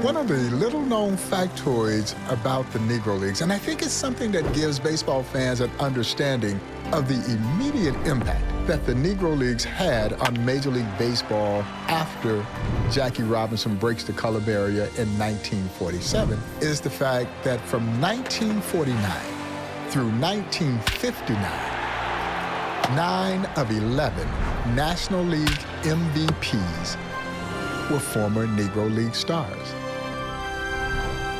one of the little-known factoids about the Negro Leagues, and I think it's something that gives baseball fans an understanding of the immediate impact that the Negro Leagues had on Major League Baseball after Jackie Robinson breaks the color barrier in 1947, is the fact that from 1949 through 1959, 9 of 11 National League MVPs were former Negro League stars.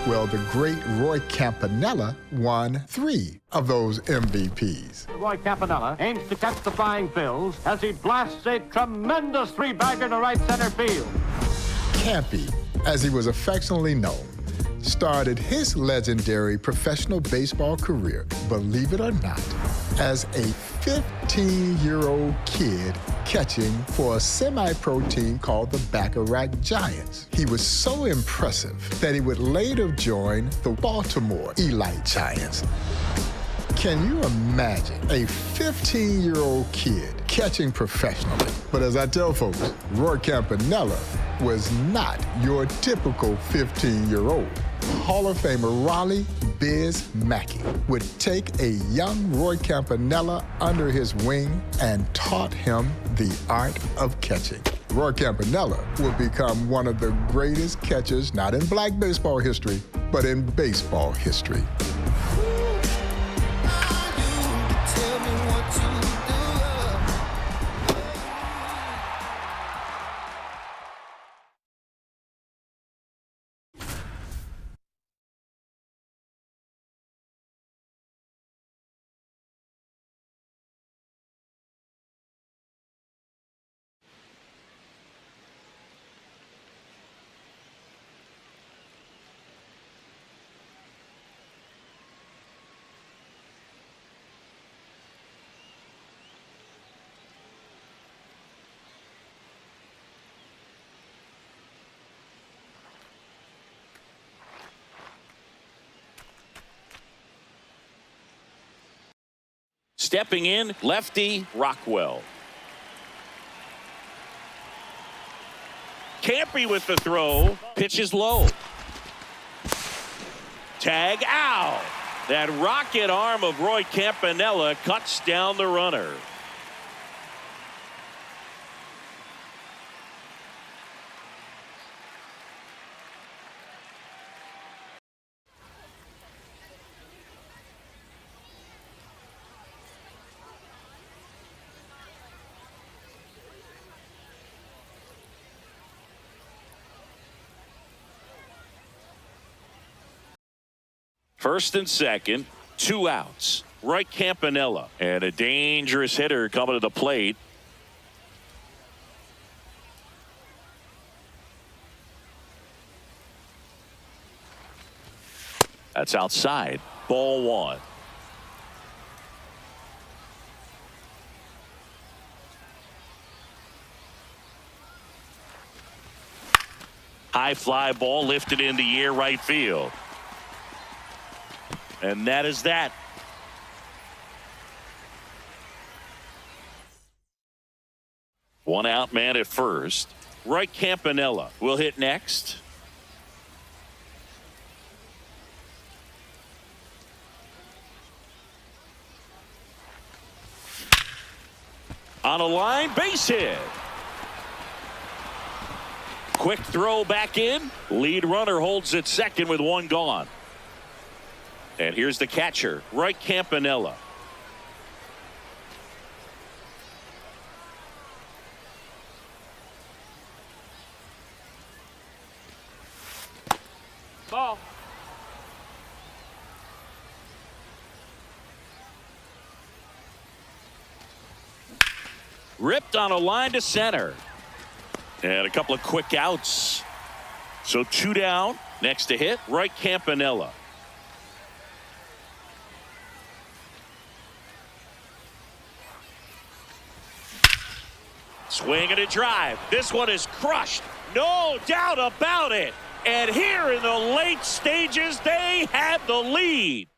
Well, the great Roy Campanella won 3 of those MVPs. Roy Campanella aims to catch the flying Phils as he blasts a tremendous 3-bagger to right center field. Campy, as he was affectionately known, started his legendary professional baseball career, believe it or not, as a 15-year-old kid catching for a semi-pro team called the Bacharach Giants. He was so impressive that he would later join the Baltimore Elite Giants. Can you imagine a 15-year-old kid catching professionally? But as I tell folks, Roy Campanella was not your typical 15-year-old. Hall of Famer Raleigh Biz Mackey would take a young Roy Campanella under his wing and taught him the art of catching. Roy Campanella would become one of the greatest catchers, not in black baseball history, but in baseball history. Stepping in, lefty Rockwell. Campy with the throw. Pitch is low. Tag out. That rocket arm of Roy Campanella cuts down the runner. First and second, 2 outs. Roy Campanella, and a dangerous hitter coming to the plate. That's outside. Ball 1. High fly ball lifted in the air, right field. And that is that. One out man at first. Roy Campanella will hit next. On a line, base hit. Quick throw back in. Lead runner holds at second with 1 gone. And here's the catcher, Roy Campanella. Ball. Ripped on a line to center. And a couple of quick outs. So 2 down. Next to hit, Roy Campanella. Swing and a drive. This one is crushed. No doubt about it. And here in the late stages, they had the lead.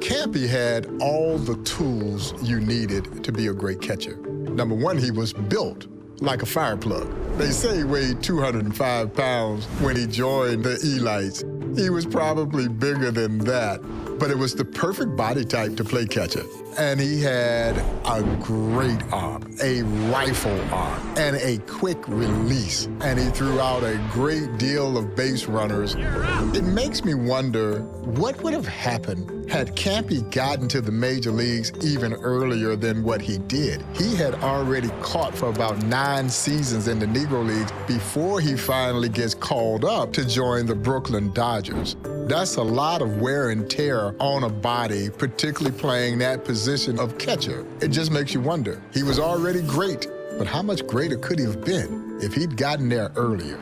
Campy had all the tools you needed to be a great catcher. Number one, he was built like a fire plug. They say he weighed 205 pounds when he joined the Elites. He was probably bigger than that, but it was the perfect body type to play catcher. And he had a great arm, a rifle arm, and a quick release. And he threw out a great deal of base runners. It makes me wonder what would have happened had Campy gotten to the major leagues even earlier than what he did. He had already caught for about 9 seasons in the Negro Leagues before he finally gets called up to join the Brooklyn Dodgers. That's a lot of wear and tear on a body, particularly playing that position of catcher. It just makes you wonder. He was already great, but how much greater could he have been if he'd gotten there earlier?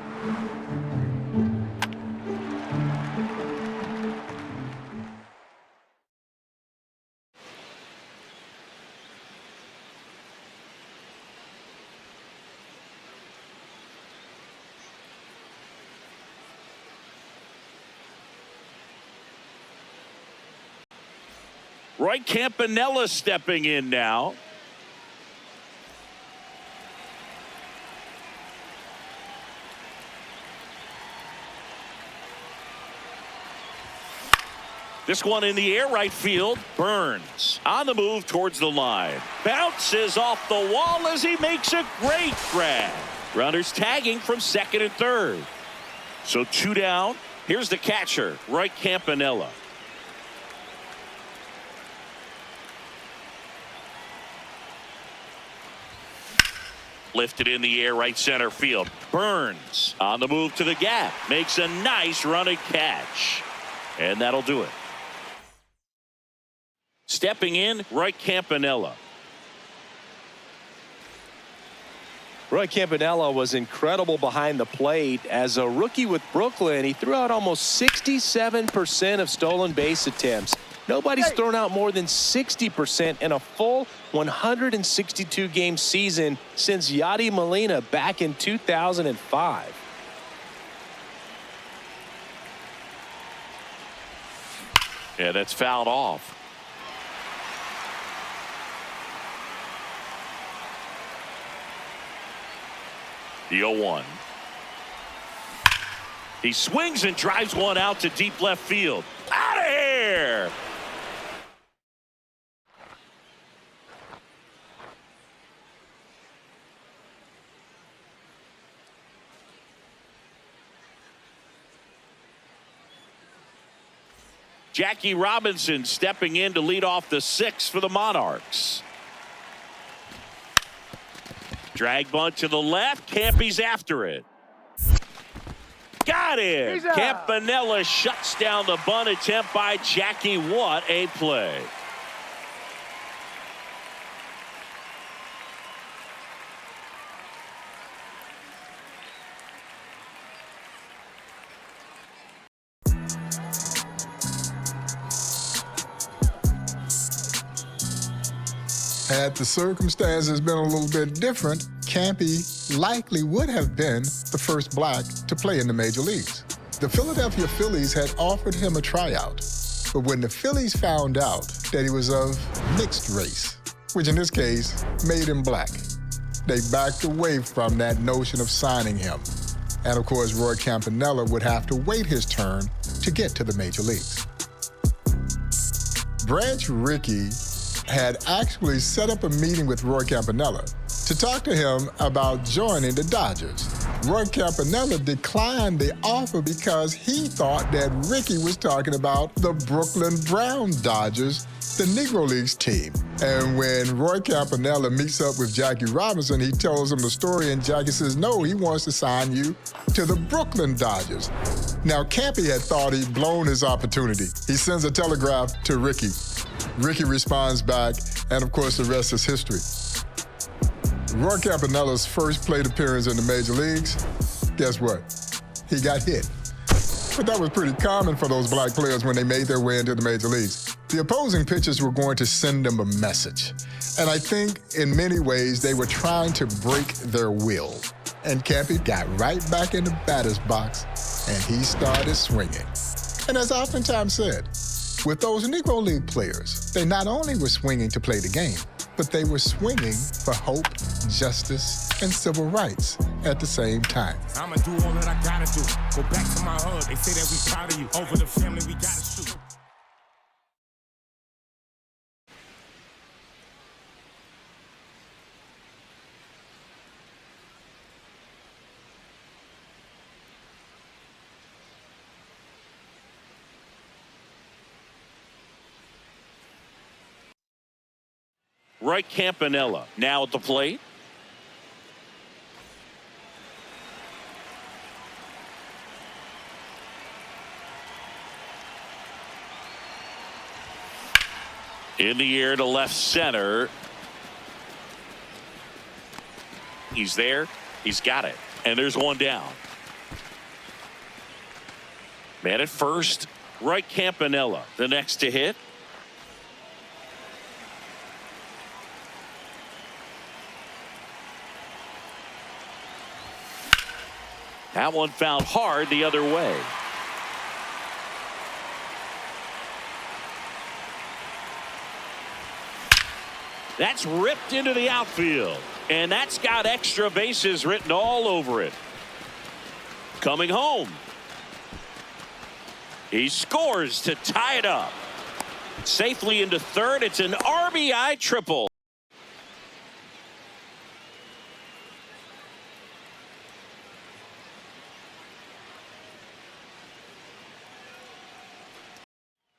Roy Campanella stepping in now. This one in the air, right field. Burns on the move towards the line. Bounces off the wall as he makes a great grab. Runners tagging from second and third. So 2 down. Here's the catcher, Roy Campanella. Lifted in the air, right center field. Burns on the move to the gap. Makes a nice running catch. And that'll do it. Stepping in, Roy Campanella. Roy Campanella was incredible behind the plate. As a rookie with Brooklyn, he threw out almost 67% of stolen base attempts. Nobody's thrown out more than 60% in a full 162-game season since Yadi Molina back in 2005. Yeah, that's fouled off. The 0-1. He swings and drives one out to deep left field. Out of here! Jackie Robinson stepping in to lead off the 6th for the Monarchs. Drag bunt to the left. Campy's after it. Got it. Campanella shuts down the bunt attempt by Jackie. What a play. Had the circumstances been a little bit different, Campy likely would have been the first black to play in the major leagues. The Philadelphia Phillies had offered him a tryout, but when the Phillies found out that he was of mixed race, which in this case made him black, they backed away from that notion of signing him. And of course, Roy Campanella would have to wait his turn to get to the major leagues. Branch Rickey had actually set up a meeting with Roy Campanella to talk to him about joining the Dodgers. Roy Campanella declined the offer because he thought that Rickey was talking about the Brooklyn Brown Dodgers, the Negro Leagues team. And when Roy Campanella meets up with Jackie Robinson, he tells him the story, and Jackie says, no, he wants to sign you to the Brooklyn Dodgers. Now, Campy had thought he'd blown his opportunity. He sends a telegraph to Rickey. Rickey responds back, and of course, the rest is history. Roy Campanella's first plate appearance in the major leagues, guess what? He got hit. But that was pretty common for those black players when they made their way into the major leagues. The opposing pitchers were going to send them a message. And I think in many ways they were trying to break their will. And Campy got right back in the batter's box and he started swinging. And as I oftentimes said, with those Negro League players, they not only were swinging to play the game, but they were swinging for hope, justice, and civil rights at the same time. I'ma do all that I gotta do. Go back to my hood. They say that we proud of you. Over the family, we gotta shoot. Roy Campanella now at the plate. In the air to left center. He's there. He's got it. And there's one down. Man at first. Roy Campanella, the next to hit. That one fouled hard the other way. That's ripped into the outfield. And that's got extra bases written all over it. Coming home. He scores to tie it up. Safely into third. It's an RBI triple.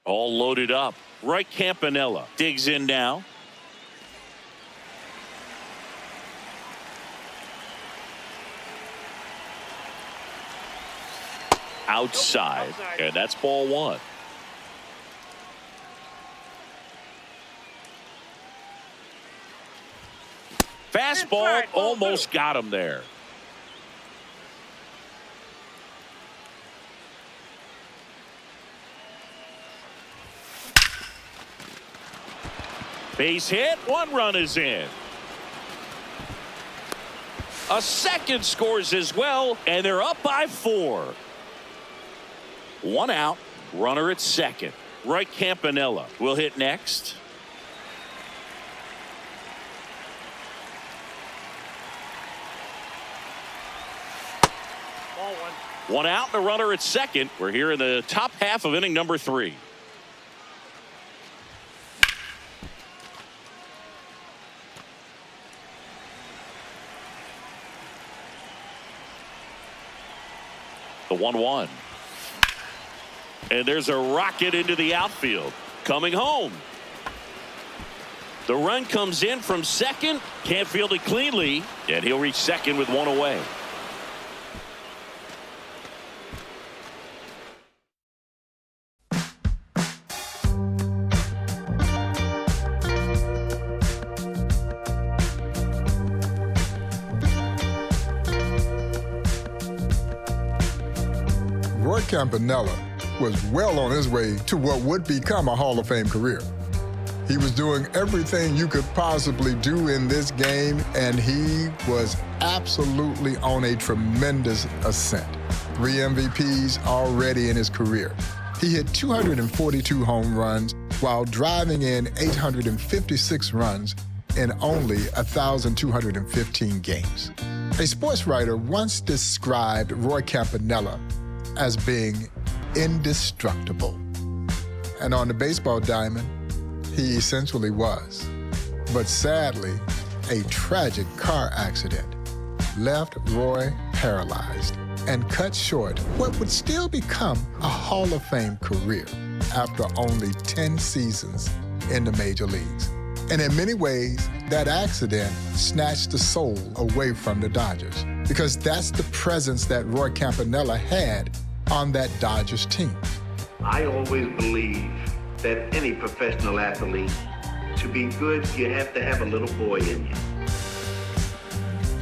All loaded up. Roy Campanella digs in now. Outside. And that's ball one. Fastball almost got him there. Base hit, one run is in. A second scores as well, and they're up by 4. One out, runner at second. Roy Campanella will hit next. Ball one. One out and a runner at second. We're here in the top half of inning number 3. The 1-1. And there's a rocket into the outfield. Coming home. The run comes in from second. Can't field it cleanly. And he'll reach second with one away. Roy Campanella was well on his way to what would become a Hall of Fame career. He was doing everything you could possibly do in this game, and he was absolutely on a tremendous ascent. 3 MVPs already in his career. He hit 242 home runs while driving in 856 runs in only 1,215 games. A sports writer once described Roy Campanella as being indestructible. And on the baseball diamond, he essentially was. But sadly, a tragic car accident left Roy paralyzed and cut short what would still become a Hall of Fame career after only 10 seasons in the major leagues. And in many ways, that accident snatched the soul away from the Dodgers, because that's the presence that Roy Campanella had on that Dodgers team. I always believe that any professional athlete, to be good, you have to have a little boy in you.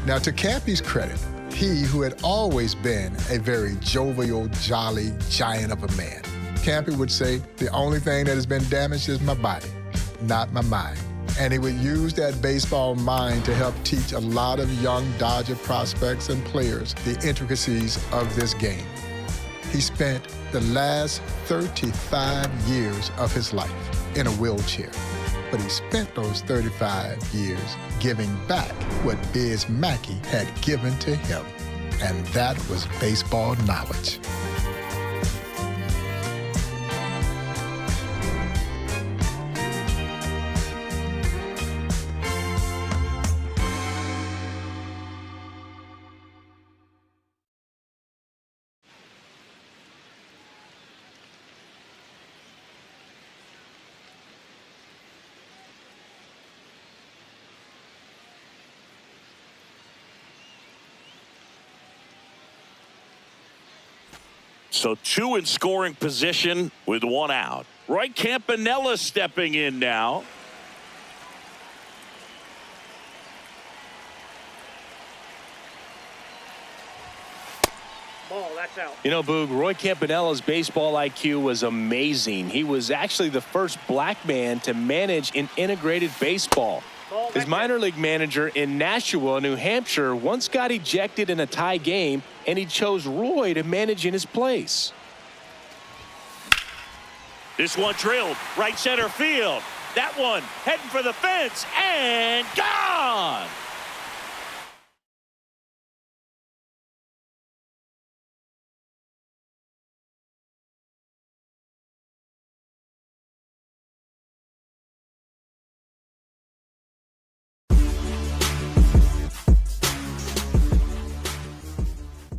Now, to Campy's credit, he who had always been a very jovial, jolly giant of a man, Campy would say, the only thing that has been damaged is my body, not my mind. And he would use that baseball mind to help teach a lot of young Dodger prospects and players the intricacies of this game. He spent the last 35 years of his life in a wheelchair. but he spent those 35 years giving back what Biz Mackey had given to him. And that was baseball knowledge. So 2 in scoring position with 1 out. Roy Campanella stepping in now. Ball, that's out. You know, Boog, Roy Campanella's baseball IQ was amazing. He was actually the first black man to manage an integrated baseball. His minor league manager in Nashua, New Hampshire, once got ejected in a tie game, and he chose Roy to manage in his place. This one drilled right center field. That one heading for the fence and gone.